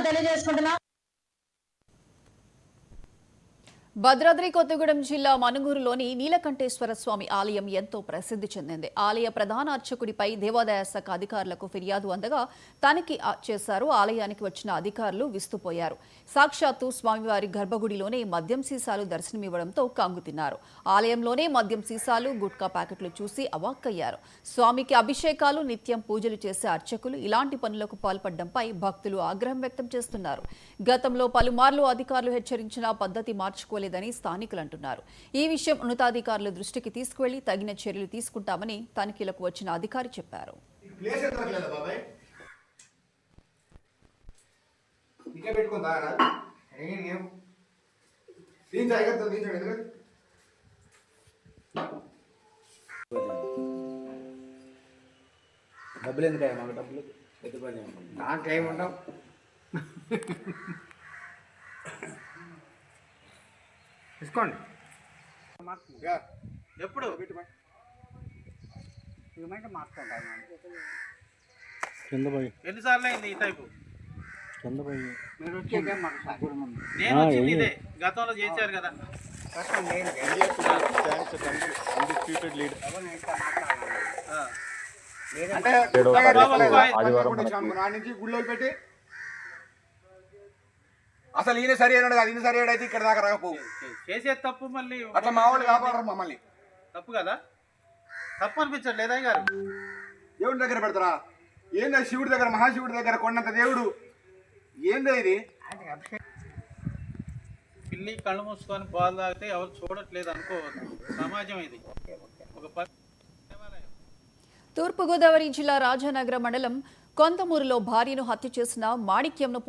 తెలియజేసుకుంటున్నాం. భద్రాద్రి కొత్తగూడెం జిల్లా మనుగూరులోని నీలకంఠేశ్వర స్వామి ఆలయం ఎంతో ప్రసిద్ధి చెందింది. ఆలయ ప్రధాన అర్చకుడిపై దేవాదాయ శాఖ అధికారులకు ఫిర్యాదు అందగా తనిఖీ చేశారు. ఆలయానికి వచ్చిన అధికారులు విస్తుపోయారు. సాక్షాత్తు స్వామివారి గర్భగుడిలోనే మద్యం సీసాలు దర్శనమివ్వడంతో కంగుతిన్నారు. ఆలయంలోనే మద్యం సీసాలు, గుట్కా ప్యాకెట్లు చూసి అవాక్కయ్యారు. స్వామికి అభిషేకాలు, నిత్యం పూజలు చేసే అర్చకులు ఇలాంటి పనులకు పాల్పడడంపై భక్తులు ఆగ్రహం వ్యక్తం చేస్తున్నారు. గతంలో పలుమార్లు అధికారులు హెచ్చరించినా పద్ధతి మార్చుకోలేదు దని స్థానికులు అంటున్నారు. ఈ విషయం ఉన్నతాధికారుల దృష్టికి తీసుకువెళ్లి తగిన చర్యలు తీసుకుంటామని తనిఖీలకు వచ్చిన అధికారి చెప్పారు. డబ్బులు ఎందుకు మాకు డబ్బులు నాకేముండవు. తీసుకోండి. ఎప్పుడు ఎన్నిసార్లు అయింది ఈ టైపు? నేను వచ్చింది ఇదే, గతంలో చేశారు కదా. గుళ్ళో పెట్టి అసలు ఈయన సరి అయినాడు కాదు, ఈయన సరి అయితే ఇక్కడ దాకా రాకపోవు. చేసే తప్పు మళ్ళీ అట్లా మా వాళ్ళు కాపాడరు మమ్మల్ని. తప్పు కదా, తప్పు అనిపించట్లేదా గారు? దేవుడి దగ్గర పెడతారా? ఏందా శివుడి దగ్గర, మహాశివుడి దగ్గర కొన్నంత దేవుడు ఏందా ఇది? పిల్లి కళ్ళు మూసుకొని పాలు తాగితే ఎవరు చూడట్లేదు అనుకోవద్దు. సమాజం ఇది. ఒక తూర్పుగోదావరి జిల్లా రాజానగరం మండలం కొంతమూరులో భార్యను హత్య చేసిన మాణిక్యంను